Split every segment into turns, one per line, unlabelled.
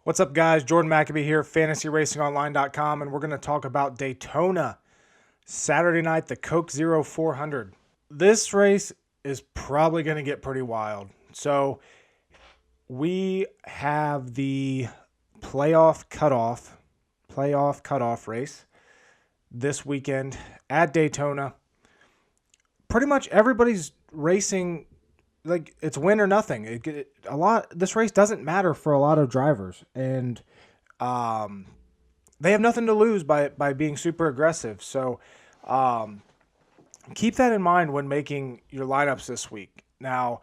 What's up, guys? Jordan McAbee here, fantasyracingonline.com, and we're going to talk about Daytona Saturday night, the Coke Zero 400. This race is probably going to get pretty wild. So we have the playoff cutoff race this weekend at Daytona. Pretty much everybody's racing like it's win or nothing. This race doesn't matter for a lot of drivers, and they have nothing to lose by being super aggressive. So keep that in mind when making your lineups this week. Now,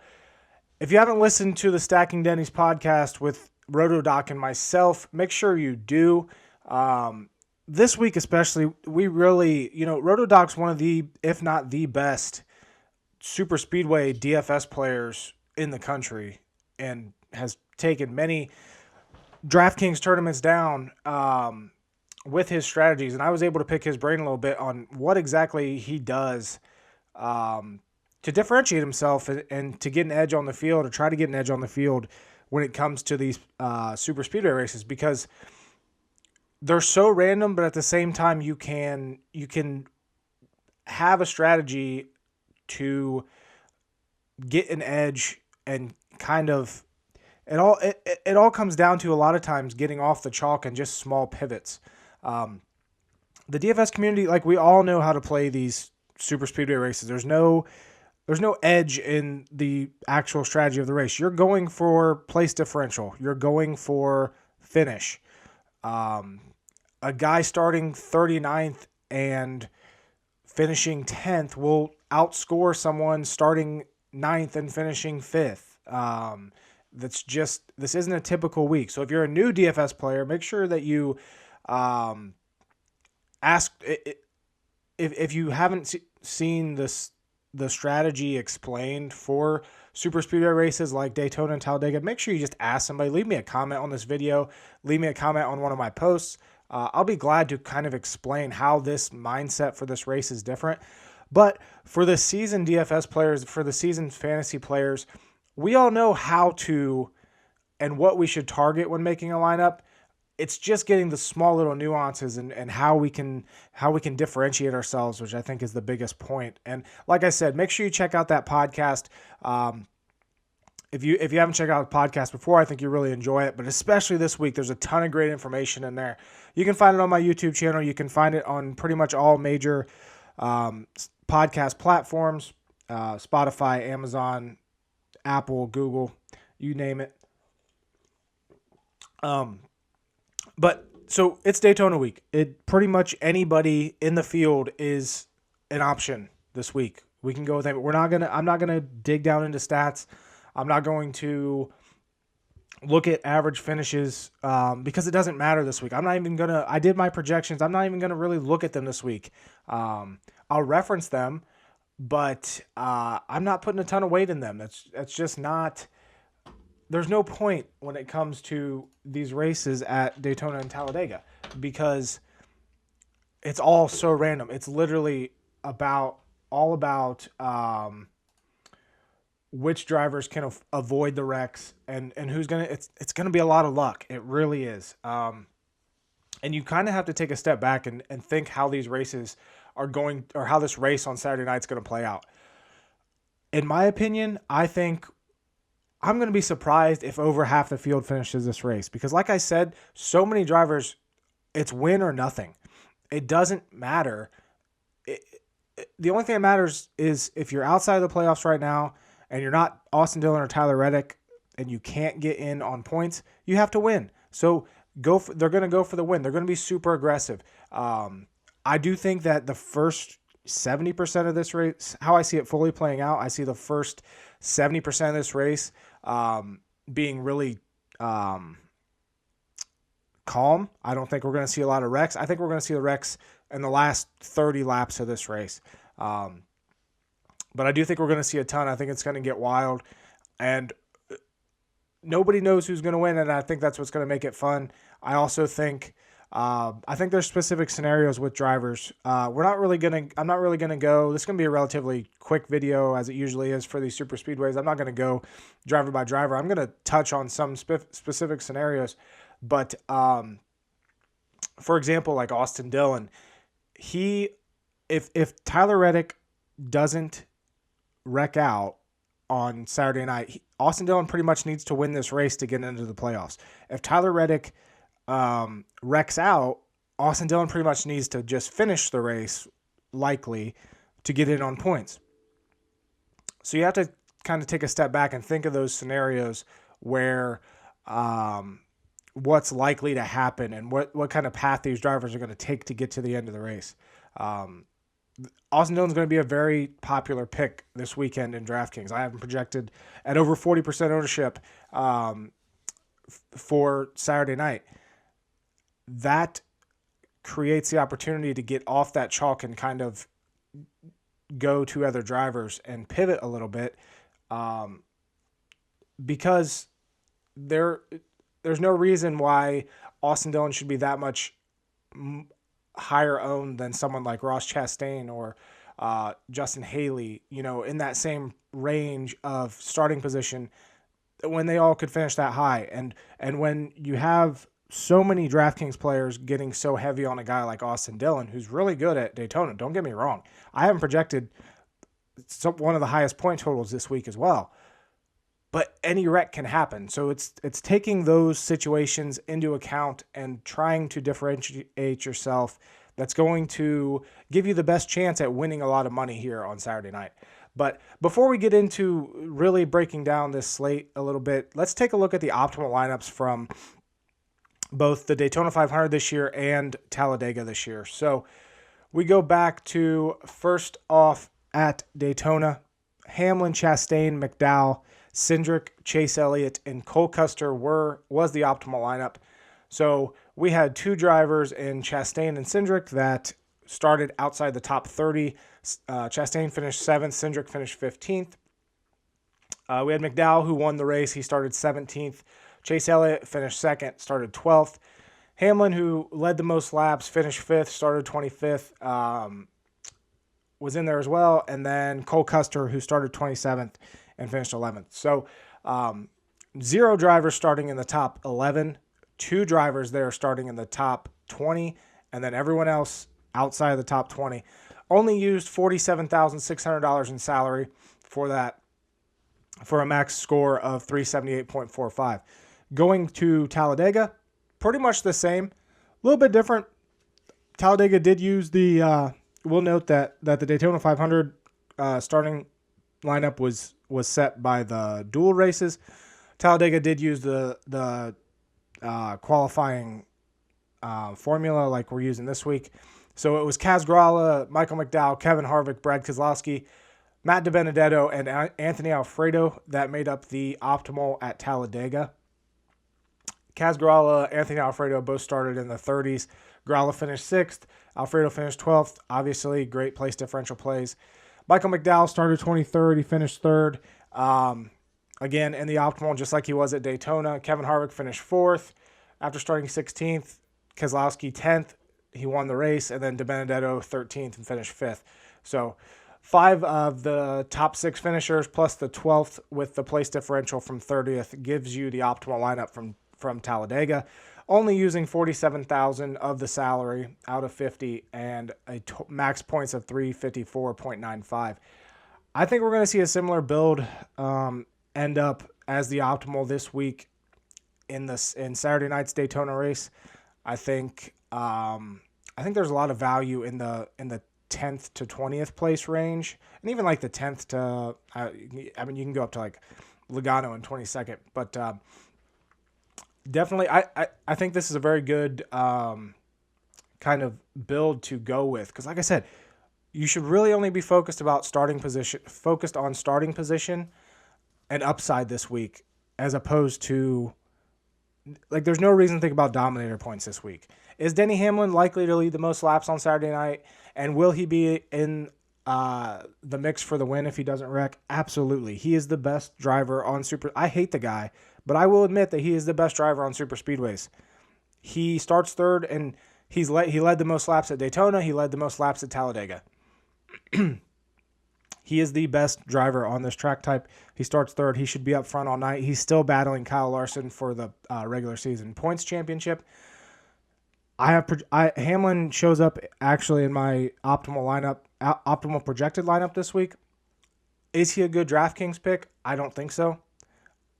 if you haven't listened to the Stacking Denny's podcast with RotoDoc and myself, make sure you do. This week especially, we really, RotoDoc's one of the, if not the best super speedway DFS players in the country and has taken many DraftKings tournaments down with his strategies. And I was able to pick his brain a little bit on what exactly he does to differentiate himself and to get an edge on the field, or try to get an edge on the field when it comes to these super speedway races, because they're so random, but at the same time you can have a strategy to get an edge, and kind of it all comes down to a lot of times getting off the chalk and just small pivots. The DFS community, like, we all know how to play these super speedway races. There's no edge in the actual strategy of the race. You're going for place differential. You're going for finish. A guy starting 39th and finishing 10th will outscore someone starting 9th and finishing 5th. This isn't a typical week. So if you're a new DFS player, make sure that you ask if you haven't seen the strategy explained for super speedway races like Daytona and Talladega. Make sure you just ask somebody. Leave me a comment on this video. Leave me a comment on one of my posts. I'll be glad to kind of explain how this mindset for this race is different. But for the seasoned DFS players, for the seasoned fantasy players, we all know how to and what we should target when making a lineup. It's just getting the small little nuances and how we can differentiate ourselves, which I think is the biggest point. And like I said, make sure you check out that podcast. If you haven't checked out the podcast before, I think you really enjoy it. But especially this week, there's a ton of great information in there. You can find it on my YouTube channel. You can find it on pretty much all major podcast platforms, Spotify, Amazon, Apple, Google, you name it. But so it's Daytona week. It pretty much anybody in the field is an option this week. We can go with it. I'm not gonna dig down into stats. I'm not going to look at average finishes because it doesn't matter this week. I did my projections. I'm not even gonna really look at them this week. I'll reference them, but I'm not putting a ton of weight in them. That's just not. There's no point when it comes to these races at Daytona and Talladega, because it's all so random. It's literally all about which drivers can avoid the wrecks and who's gonna. It's gonna be a lot of luck. It really is. And you kind of have to take a step back and think how these races are going, or how this race on Saturday night is going to play out. In my opinion, I think I'm going to be surprised if over half the field finishes this race, because like I said, so many drivers, it's win or nothing. It doesn't matter. The only thing that matters is if you're outside of the playoffs right now and you're not Austin Dillon or Tyler Reddick and you can't get in on points, you have to win. So they're going to go for the win. They're going to be super aggressive. I do think that the first 70% of this race, how I see it fully playing out, I see the first 70% of this race being really calm. I don't think we're going to see a lot of wrecks. I think we're going to see the wrecks in the last 30 laps of this race. But I do think we're going to see a ton. I think it's going to get wild. And nobody knows who's going to win, and I think that's what's going to make it fun. I also think there's specific scenarios with drivers. I'm not really gonna go. This is gonna be a relatively quick video, as it usually is for these super speedways. I'm not gonna go driver by driver. I'm gonna touch on some specific scenarios, But for example, like Austin Dillon, if Tyler Reddick doesn't wreck out on Saturday night, Austin Dillon pretty much needs to win this race to get into the playoffs. If Tyler Reddick wrecks out, Austin Dillon pretty much needs to just finish the race, likely, to get in on points. So you have to kind of take a step back and think of those scenarios where what's likely to happen and what kind of path these drivers are going to take to get to the end of the race. Austin Dillon's going to be a very popular pick this weekend in DraftKings. I have him projected at over 40% ownership for Saturday night. That creates the opportunity to get off that chalk and kind of go to other drivers and pivot a little bit, because there's no reason why Austin Dillon should be that much higher owned than someone like Ross Chastain or Justin Haley, in that same range of starting position, when they all could finish that high. And when you have so many DraftKings players getting so heavy on a guy like Austin Dillon, who's really good at Daytona, don't get me wrong. I haven't projected one of the highest point totals this week as well. But any wreck can happen. So it's taking those situations into account and trying to differentiate yourself. That's going to give you the best chance at winning a lot of money here on Saturday night. But before we get into really breaking down this slate a little bit, let's take a look at the optimal lineups from both the Daytona 500 this year and Talladega this year. So we go back to first off at Daytona, Hamlin, Chastain, McDowell, Cindric, Chase Elliott, and Cole Custer was the optimal lineup. So we had two drivers in Chastain and Cindric that started outside the top 30. Chastain finished 7th, Cindric finished 15th. We had McDowell, who won the race. He started 17th. Chase Elliott finished 2nd, started 12th. Hamlin, who led the most laps, finished 5th, started 25th, was in there as well. And then Cole Custer, who started 27th and finished 11th. So 0 drivers starting in the top 11, 2 drivers there starting in the top 20, and then everyone else outside of the top 20. Only used $47,600 in salary for that, for a max score of 378.45. Going to Talladega, pretty much the same. A little bit different. Talladega did use the, we'll note that the Daytona 500 starting lineup was set by the dual races. Talladega did use the qualifying formula like we're using this week. So it was Kaz Grala, Michael McDowell, Kevin Harvick, Brad Keselowski, Matt DiBenedetto, and Anthony Alfredo that made up the optimal at Talladega. Kaz Grala, Anthony Alfredo both started in the 30s. Grala finished 6th. Alfredo finished 12th. Obviously, great place differential plays. Michael McDowell started 23rd. He finished 3rd. Again, in the optimal, just like he was at Daytona. Kevin Harvick finished 4th after starting 16th. Keselowski 10th. He won the race. And then DiBenedetto 13th and finished 5th. So 5 of the top 6 finishers plus the 12th with the place differential from 30th gives you the optimal lineup from Talladega, only using $47,000 of the salary out of 50 and a max points of 354.95. I think we're going to see a similar build end up as the optimal this week in Saturday night's Daytona race. I think there's a lot of value in the 10th to 20th place range, and even like the 10th to you can go up to like Logano in 22nd, but definitely, I think this is a very good kind of build to go with, because like I said, you should really only be focused on starting position and upside this week, as opposed to like there's no reason to think about dominator points this week. Is Denny Hamlin likely to lead the most laps on Saturday night, and will he be in the mix for the win if he doesn't wreck? Absolutely. He is the best driver on super. I hate the guy, but I will admit that he is the best driver on super speedways. He starts 3rd, and he led the most laps at Daytona. He led the most laps at Talladega. He is the best driver on this track type. He starts third. He should be up front all night. He's still battling Kyle Larson for the regular season points championship. Hamlin shows up actually in my optimal projected lineup this week. Is he a good DraftKings pick? I don't think so.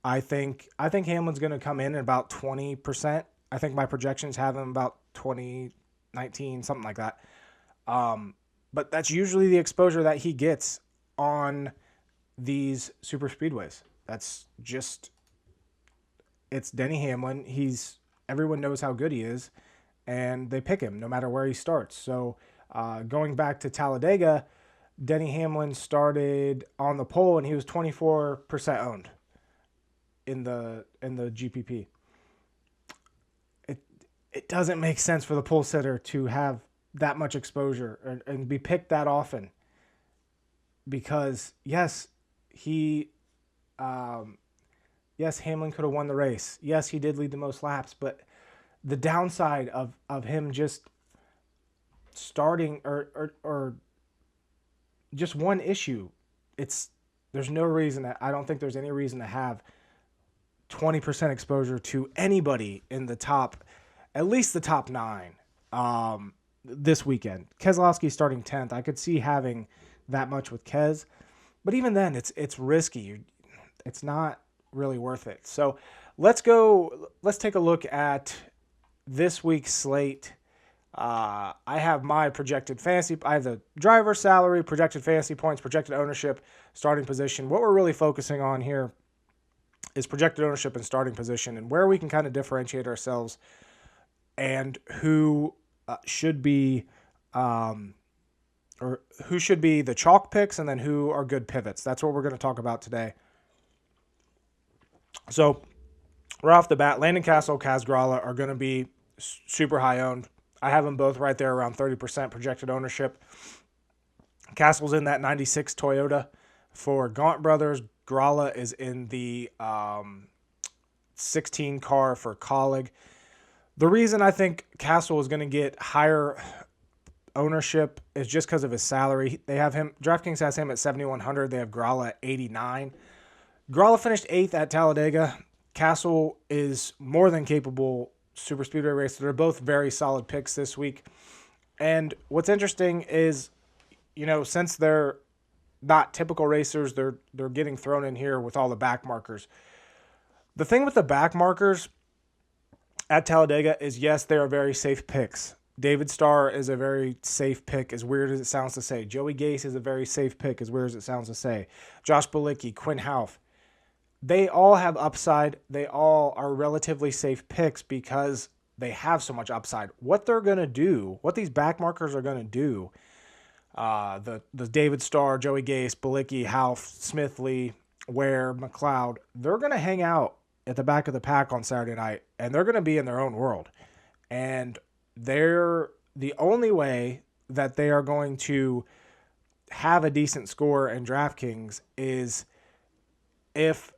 I think Hamlin's going to come in at about 20%. I think my projections have him about 20, 19, something like that. But that's usually the exposure that he gets on these super speedways. That's just, it's Denny Hamlin. Everyone knows how good he is, and they pick him no matter where he starts. So going back to Talladega, Denny Hamlin started on the pole and he was 24% owned in the GPP. It doesn't make sense for the pole sitter to have that much exposure and be picked that often, because yes, Hamlin could have won the race. Yes, he did lead the most laps, but the downside of him just starting or just one issue, there's no reason I don't think there's any reason to have 20% exposure to anybody in the top, at least the top 9 this weekend. Keselowski starting 10th. I could see having that much with Kes, but even then it's risky. It's not really worth it. So let's take a look at this week's slate. I have my projected fantasy. I have the driver salary, projected fantasy points, projected ownership, starting position. What we're really focusing on here is projected ownership and starting position, and where we can kind of differentiate ourselves and who should be who should be the chalk picks, and then who are good pivots. That's what we're going to talk about today. So right off the bat, Landon Castle, Kaz Grala are going to be super high owned. I have them both right there around 30% projected ownership. Castle's in that 96 Toyota for Gaunt Brothers. Grala is in the 16 car for Colleague. The reason I think Castle is going to get higher ownership is just because of his salary. They have him, DraftKings has him at 7,100. They have Grala at 89. Grala finished 8th at Talladega. Castle is more than capable super speedway racer. They're both very solid picks this week. And what's interesting is, since they're not typical racers, they're getting thrown in here with all the back markers. The thing with the back markers at Talladega is, yes, they are very safe picks. David Starr is a very safe pick, as weird as it sounds to say. Joey Gase is a very safe pick, as weird as it sounds to say. Josh Bilicki, Quinn Houff. They all have upside. They all are relatively safe picks because they have so much upside. What they're going to do, what these back markers are going to do, the David Starr, Joey Gase, Bilicki, Houff, Smithley, Ware, McLeod, they're going to hang out at the back of the pack on Saturday night, and they're going to be in their own world. And they're the only way that they are going to have a decent score in DraftKings is if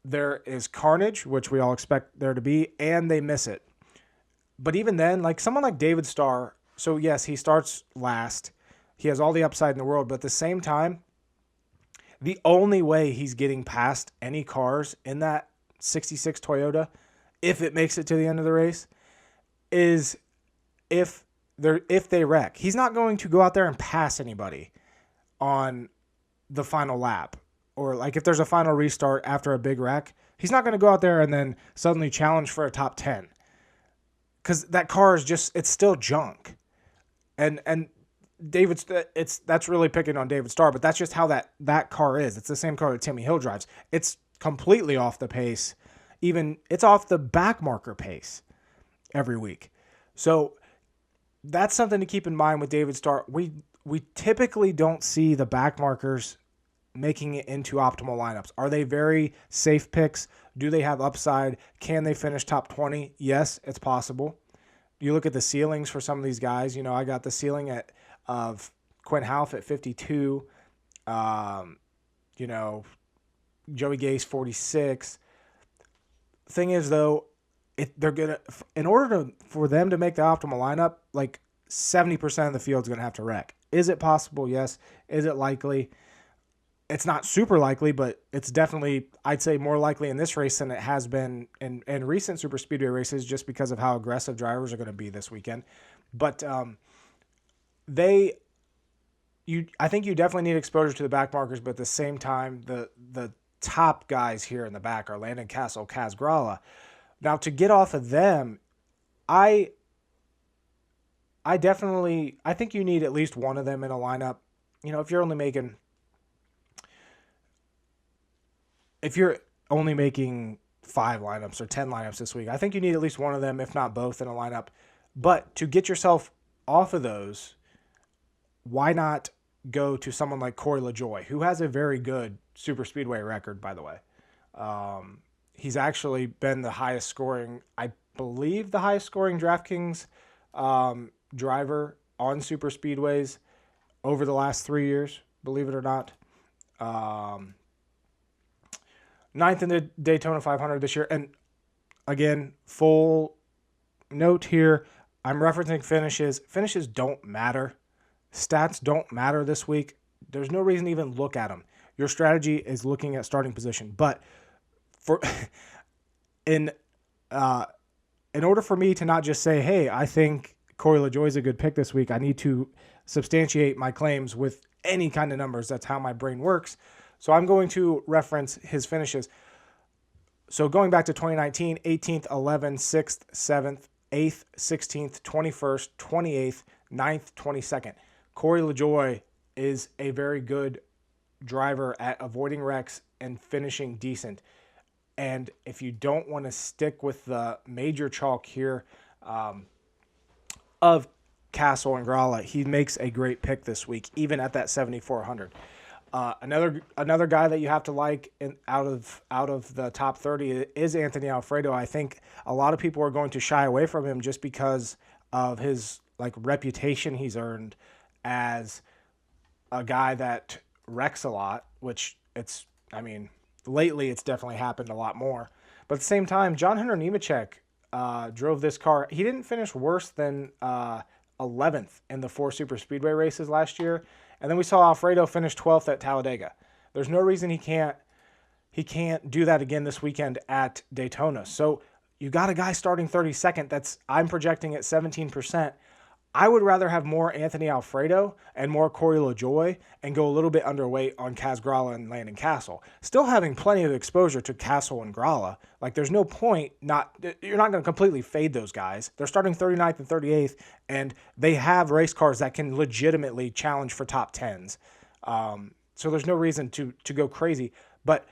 there is carnage, which we all expect there to be, and they miss it. But even then, like someone like David Starr, so yes, he starts last. He has all the upside in the world, but at the same time, the only way he's getting past any cars in that 66 Toyota, if it makes it to the end of the race, is if they wreck. He's not going to go out there and pass anybody on the final lap. Or like if there's a final restart after a big wreck, he's not going to go out there and then suddenly challenge for a top 10. Because that car is it's still junk. And that's really picking on David Starr, but that's just how that car is. It's the same car that Timmy Hill drives. It's completely off the pace. Even it's off the back marker pace every week. So that's something to keep in mind with David Starr. We typically don't see the back markers making it into optimal lineups. Are they very safe picks? Do they have upside? Can they finish top 20? Yes, it's possible. You look at the ceilings for some of these guys. I got the ceiling of Quinn Houff at 52. Joey Gase 46. Thing is, though, in order for them to make the optimal lineup, like 70% of the field's going to have to wreck. Is it possible? Yes. Is it likely? It's not super likely, but it's definitely, I'd say, more likely in this race than it has been in recent super speedway races, just because of how aggressive drivers are going to be this weekend. But I think you definitely need exposure to the back markers, but at the same time, the top guys here in the back are Landon Castle, Kaz Grala. Now, to get off of them, I think you need at least one of them in a lineup. If you're only making 5 lineups or 10 lineups this week, I think you need at least one of them, if not both, in a lineup. But to get yourself off of those, why not go to someone like Corey LaJoie, who has a very good super speedway record, by the way. He's actually been the highest scoring, I believe the highest scoring DraftKings driver on super speedways over the last 3 years, believe it or not. 9th in the Daytona 500 this year. And again, full note here, I'm referencing finishes. Finishes don't matter. Stats don't matter this week. There's no reason to even look at them. Your strategy is looking at starting position. But in order for me to not just say, hey, I think Corey LaJoie is a good pick this week, I need to substantiate my claims with any kind of numbers. That's how my brain works. So I'm going to reference his finishes. So going back to 2019, 18th, 11th, 6th, 7th, 8th, 16th, 21st, 28th, 9th, 22nd. Corey LaJoie is a very good driver at avoiding wrecks and finishing decent. And if you don't want to stick with the major chalk here of Castle and Grala, he makes a great pick this week, even at that 7,400. Another guy that you have to like out of the top 30 is Anthony Alfredo. I think a lot of people are going to shy away from him just because of his reputation he's earned as a guy that wrecks a lot, which lately it's definitely happened a lot more. But at the same time, John Hunter Nemechek drove this car. He didn't finish worse than 11th in the 4 super speedway races last year. And then we saw Alfredo finish 12th at Talladega. There's no reason he can't do that again this weekend at Daytona. So you got a guy starting 32nd. I'm projecting at 17%. I would rather have more Anthony Alfredo and more Corey LaJoie and go a little bit underweight on Kaz Grala and Landon Castle. Still having plenty of exposure to Castle and Grala. There's no point you're not going to completely fade those guys. They're starting 39th and 38th, and they have race cars that can legitimately challenge for top 10s. So there's no reason to go crazy. But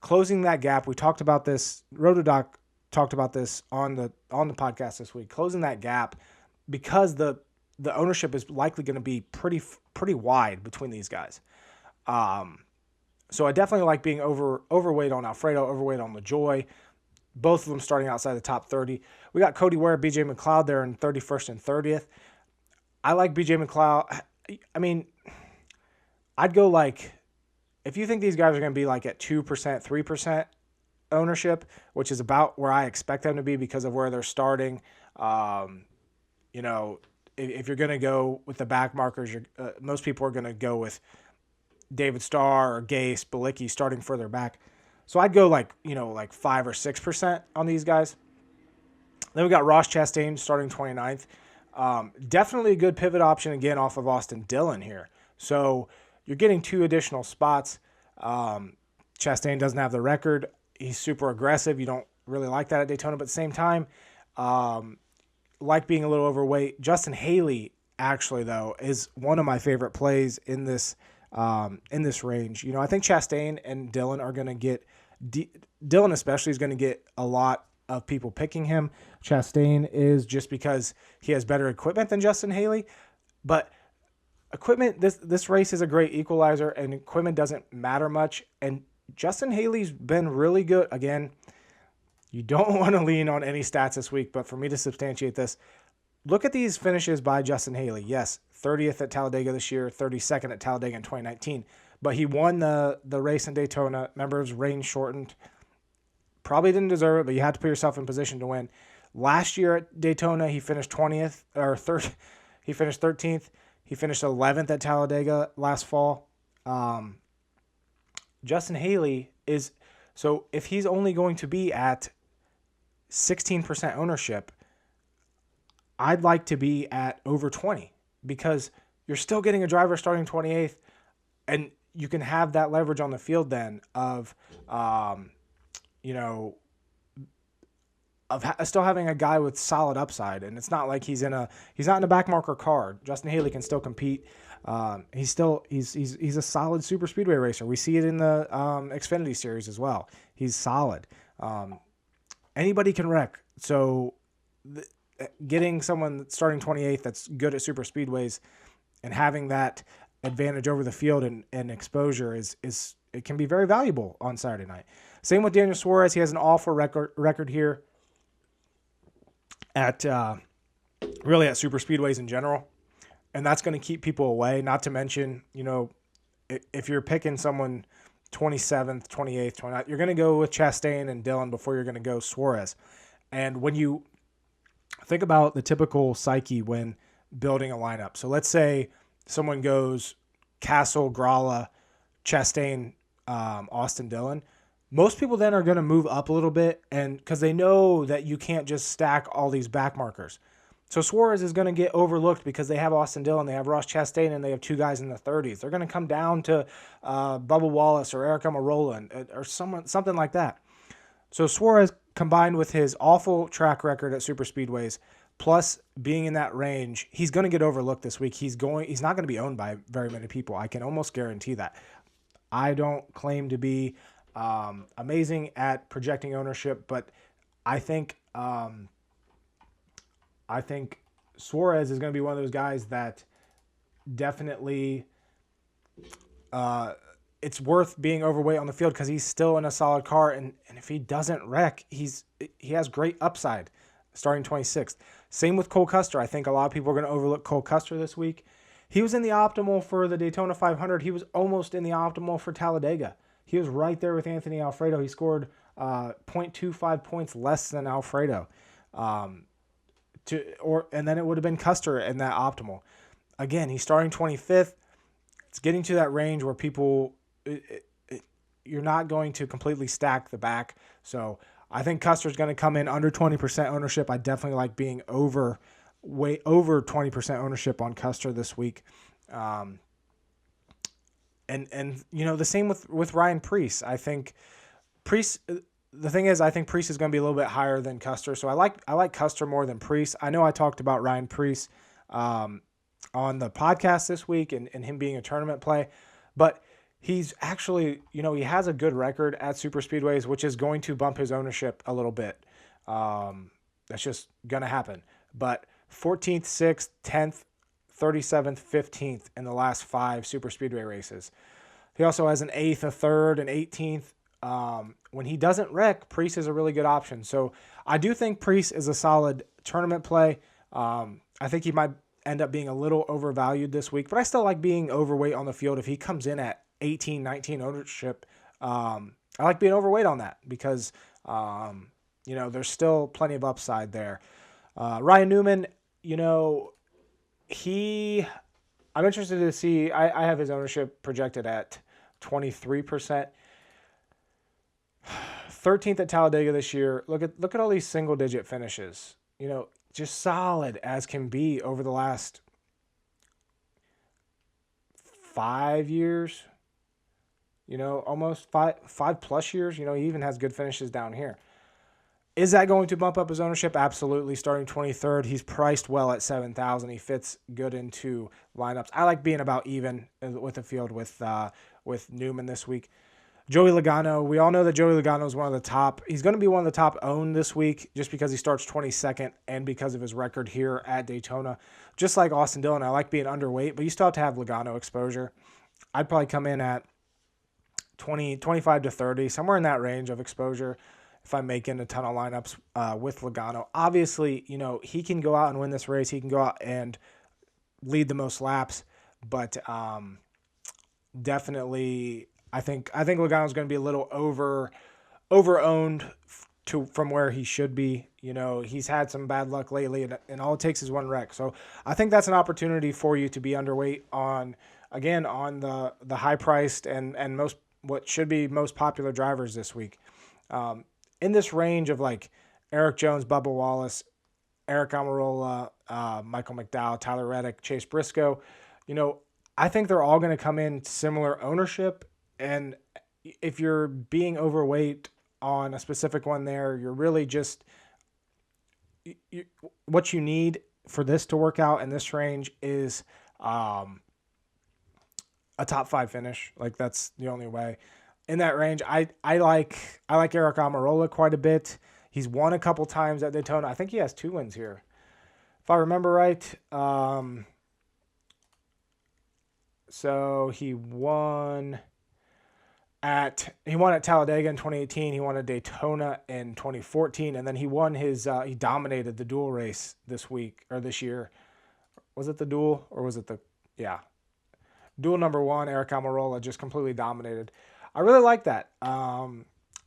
closing that gap, we talked about this. Rotodoc talked about this on the podcast this week. Closing that gap, because the ownership is likely going to be pretty wide between these guys. So I definitely like being overweight on Alfredo, overweight on LaJoie, both of them starting outside the top 30. We got Cody Ware, BJ McLeod there in 31st and 30th. I like BJ McLeod. I'd go if you think these guys are going to be at 2%, 3% ownership, which is about where I expect them to be because of where they're starting. If you're going to go with the back markers, most people are going to go with David Starr or Gase, Bilicki starting further back. So I'd go 5 or 6% on these guys. Then we got Ross Chastain starting 29th. Definitely a good pivot option again off of Austin Dillon here. So you're getting 2 additional spots. Chastain doesn't have the record. He's super aggressive. You don't really like that at Daytona, but at the same time, like being a little overweight. Justin Haley, actually, though, is one of my favorite plays in this range. I think Chastain and Dillon are going to get Dillon especially is going to get a lot of people picking him. Chastain is just because he has better equipment than Justin Haley, but equipment, this race is a great equalizer, and equipment doesn't matter much. And Justin Haley's been really good. Again, you don't want to lean on any stats this week, but for me to substantiate this, look at these finishes by Justin Haley. Yes, 30th at Talladega this year, 32nd at Talladega in 2019. But he won the race in Daytona. Remember, his rain shortened. Probably didn't deserve it, but you had to put yourself in position to win. Last year at Daytona, he finished 20th or third. He finished 13th. He finished 11th at Talladega last fall. Justin Haley is, so if he's only going to be at 16% ownership, I'd like to be at over 20 because you're still getting a driver starting 28th, and you can have that leverage on the field then of, still having a guy with solid upside. And it's not like he's not in a backmarker car. Justin Haley can still compete. He's a solid super speedway racer. We see it in the Xfinity series as well. He's solid. Anybody can wreck. So getting someone starting 28th that's good at super speedways and having that advantage over the field and exposure is it can be very valuable on Saturday night. Same with Daniel Suarez. He has an awful record here at really at super speedways in general, and that's going to keep people away. Not to mention, if you're picking someone 27th, 28th, 29th, you're going to go with Chastain and Dillon before you're going to go Suarez. And when you think about the typical psyche when building a lineup, so let's say someone goes Castle, Gralla, Chastain, Austin Dillon, most people then are going to move up a little bit, and because they know that you can't just stack all these back markers. So Suarez is going to get overlooked because they have Austin Dillon, they have Ross Chastain, and they have two guys in the 30s. They're going to come down to Bubba Wallace or Eric Almirola or something like that. So Suarez, combined with his awful track record at super speedways, plus being in that range, he's going to get overlooked this week. He's not going to be owned by very many people. I can almost guarantee that. I don't claim to be amazing at projecting ownership, but I think Suarez is going to be one of those guys that definitely it's worth being overweight on the field because he's still in a solid car, and if he doesn't wreck, he has great upside starting 26th. Same with Cole Custer. I think a lot of people are going to overlook Cole Custer this week. He was in the optimal for the Daytona 500. He was almost in the optimal for Talladega. He was right there with Anthony Alfredo. He scored 0.25 points less than Alfredo. And then it would have been Custer in that optimal. Again, he's starting 25th. It's getting to that range where people, you're not going to completely stack the back. So I think Custer's going to come in under 20% ownership. I definitely like being way over 20% ownership on Custer this week. And the same with Ryan Preece. I think Preece, the thing is, I think Preece is going to be a little bit higher than Custer. So I like Custer more than Preece. I know I talked about Ryan Preece on the podcast this week and him being a tournament play, but he's actually, he has a good record at super speedways, which is going to bump his ownership a little bit. That's just going to happen. But 14th, 6th, 10th, 37th, 15th in the last 5 super speedway races. He also has an 8th, a 3rd, an 18th. When he doesn't wreck, Preece is a really good option. So I do think Preece is a solid tournament play. I think he might end up being a little overvalued this week, but I still like being overweight on the field. If he comes in at 18, 19 ownership, I like being overweight on that because, there's still plenty of upside there. Ryan Newman, I'm interested to see, I have his ownership projected at 23%. 13th at Talladega this year. Look at all these single digit finishes. Just solid as can be over the last 5 years. Almost 5+ years. He even has good finishes down here. Is that going to bump up his ownership? Absolutely. Starting 23rd, he's priced well at 7,000. He fits good into lineups. I like being about even with the field with Newman this week. Joey Logano, we all know that Joey Logano is one of the top. He's going to be one of the top owned this week just because he starts 22nd and because of his record here at Daytona. Just like Austin Dillon, I like being underweight, but you still have to have Logano exposure. I'd probably come in at 25 to 30, somewhere in that range of exposure if I'm making a ton of lineups with Logano. Obviously, he can go out and win this race. He can go out and lead the most laps, but definitely I think Logano's going to be a little over-owned from where he should be. He's had some bad luck lately, and all it takes is one wreck. So I think that's an opportunity for you to be underweight on the high priced and most what should be most popular drivers this week. In this range of like Eric Jones, Bubba Wallace, Eric Almirola, Michael McDowell, Tyler Reddick, Chase Briscoe, I think they're all going to come in similar ownership. And if you're being overweight on a specific one there, you're really just what you need for this to work out in this range is a top 5 finish. Like that's the only way. In that range, I like Eric Almirola quite a bit. He's won a couple times at Daytona. I think he has 2 wins here, if I remember right. So he won at Talladega in 2018. He won at Daytona in 2014, and then he won he dominated the dual race this year. Was it the dual or was it dual number 1? Eric Almirola just completely dominated. I really like that.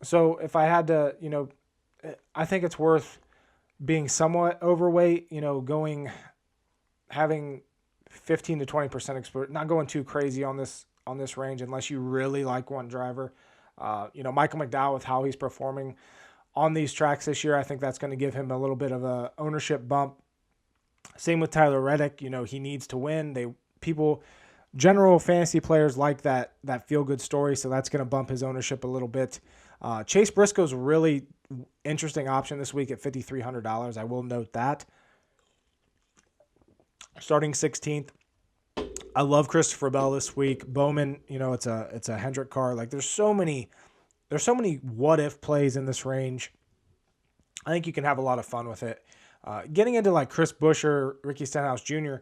So if I had to, I think it's worth being somewhat overweight, having 15 to 20% exposure, not going too crazy on this range unless you really like one driver. Michael McDowell, with how he's performing on these tracks this year, I think that's going to give him a little bit of a ownership bump. Same with Tyler Reddick. He needs to win. General fantasy players like that feel-good story, so that's going to bump his ownership a little bit. Chase Briscoe's a really interesting option this week at $5,300. I will note that. Starting 16th. I love Christopher Bell this week. Bowman, it's a Hendrick car. Like there's so many what if plays in this range. I think you can have a lot of fun with it. Getting into like Chris Buescher, Ricky Stenhouse Jr.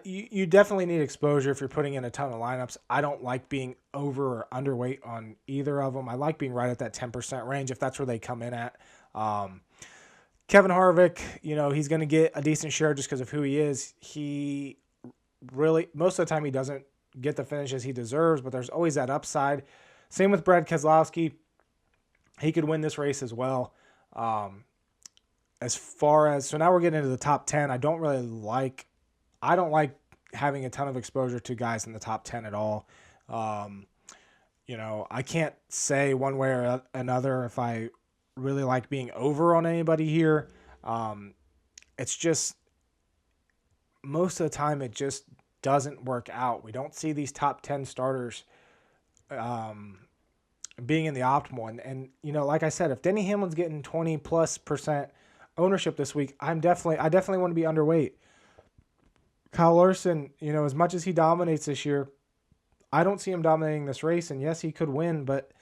You definitely need exposure if you're putting in a ton of lineups. I don't like being over or underweight on either of them. I like being right at that 10% range if that's where they come in at. Kevin Harvick, he's going to get a decent share just because of who he is. He really, most of the time he doesn't get the finishes he deserves, but there's always that upside. Same with Brad Keselowski. He could win this race as well. So now we're getting into the top 10. I don't like having a ton of exposure to guys in the top 10 at all. I can't say one way or another if I really like being over on anybody here. It's just most of the time it just doesn't work out. We don't see these top 10 starters being in the optimal. And like I said, if Denny Hamlin's getting 20+% ownership this week, I definitely want to be underweight. Kyle Larson, as much as he dominates this year, I don't see him dominating this race. And yes, he could win, but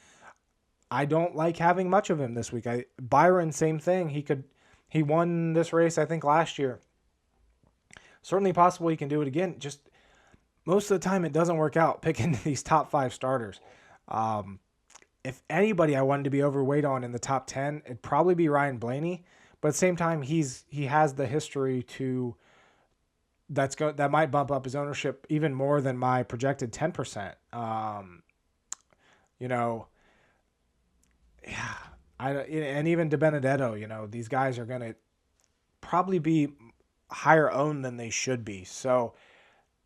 I don't like having much of him this week. Byron, same thing. He won this race, I think, last year. Certainly possible he can do it again. Just most of the time it doesn't work out picking these top 5 starters. If anybody I wanted to be overweight on in the top 10, it'd probably be Ryan Blaney. But at the same time, he has the history that might bump up his ownership even more than my projected 10%. And even DiBenedetto, these guys are going to probably be higher owned than they should be. So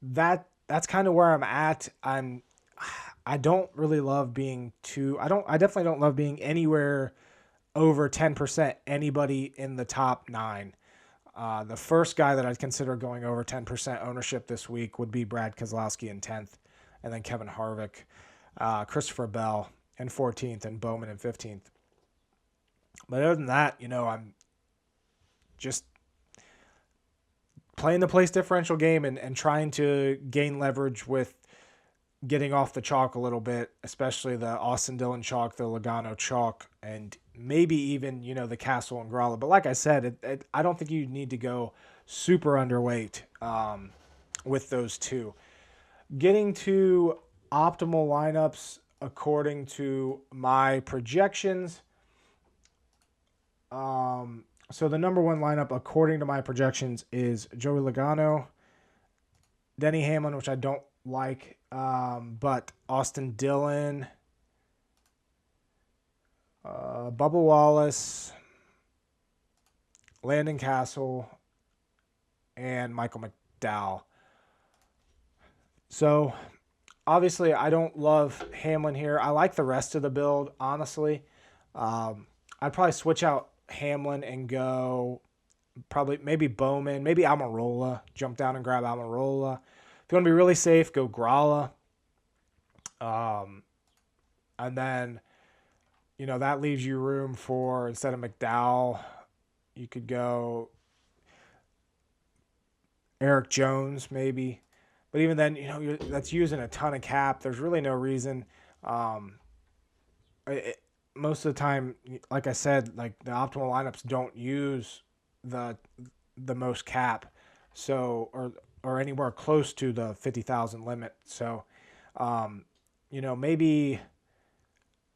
that's kind of where I'm at. I don't really love being I definitely don't love being anywhere over 10%, anybody in the top 9. The first guy that I'd consider going over 10% ownership this week would be Brad Keselowski in 10th, and then Kevin Harvick, Christopher Bell in 14th, and Bowman in 15th. But other than that, I'm just playing the place differential game and trying to gain leverage with getting off the chalk a little bit, especially the Austin Dillon chalk, the Logano chalk, and maybe even, the Castle and Gralla. But like I said, I don't think you need to go super underweight with those two. Getting to optimal lineups according to my projections. So the number 1 lineup according to my projections is Joey Logano, Denny Hamlin, which I don't like, but Austin Dillon, Bubba Wallace, Landon Castle, and Michael McDowell. So, obviously, I don't love Hamlin here. I like the rest of the build, honestly. I'd probably switch out Hamlin and go maybe Bowman, maybe Almirola. Jump down and grab Almirola. If you want to be really safe, go Gralla. And then, that leaves you room for, instead of McDowell, you could go Eric Jones, maybe. But even then, that's using a ton of cap. There's really no reason. Most of the time, like I said, like the optimal lineups don't use the most cap, so or anywhere close to the 50,000 limit. So, maybe.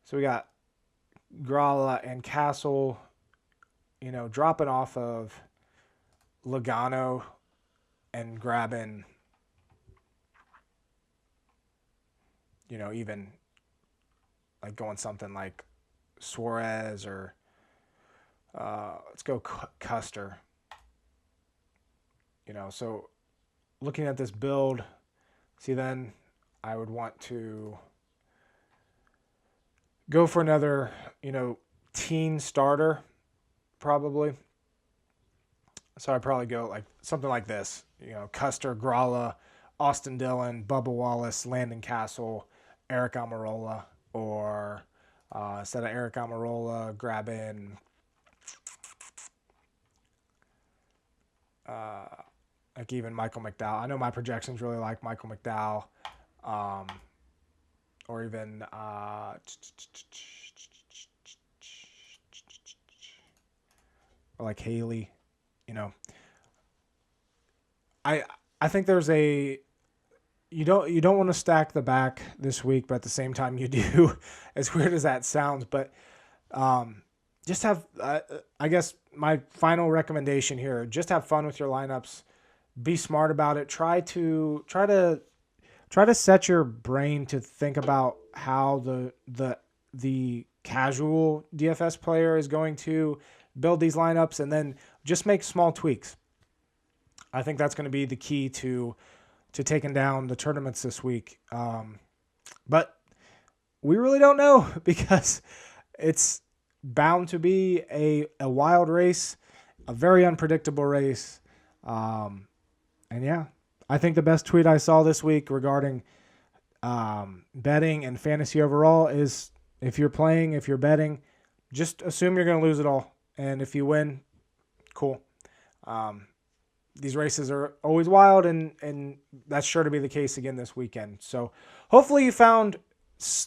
So we got Gralla and Castle, dropping off of Logano and grabbing, even like going something like Suarez or let's go Custer. So looking at this build, then I would want to go for another, teen starter, probably. So I'd probably go like something like this, Custer, Gralla, Austin Dillon, Bubba Wallace, Landon Castle, Eric Almirola, or instead of Eric Almirola, grabbing like even Michael McDowell. I know my projections really like Michael McDowell, or even or like Haley. I think there's you don't want to stack the back this week, but at the same time you do. As weird as that sounds, but just have I guess my final recommendation here: just have fun with your lineups, be smart about it. Try to set your brain to think about how the casual DFS player is going to build these lineups, and then just make small tweaks. I think that's going to be the key to taking down the tournaments this week. But we really don't know, because it's bound to be a wild race, a very unpredictable race. And yeah, I think the best tweet I saw this week regarding betting and fantasy overall is, if you're betting, just assume you're going to lose it all. And if you win, cool. These races are always wild, and that's sure to be the case again this weekend. So hopefully you found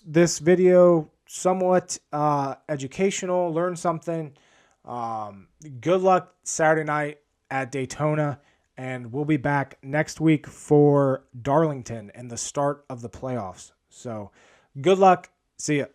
this video somewhat educational, learned something. Good luck Saturday night at Daytona, and we'll be back next week for Darlington and the start of the playoffs. So good luck. See ya.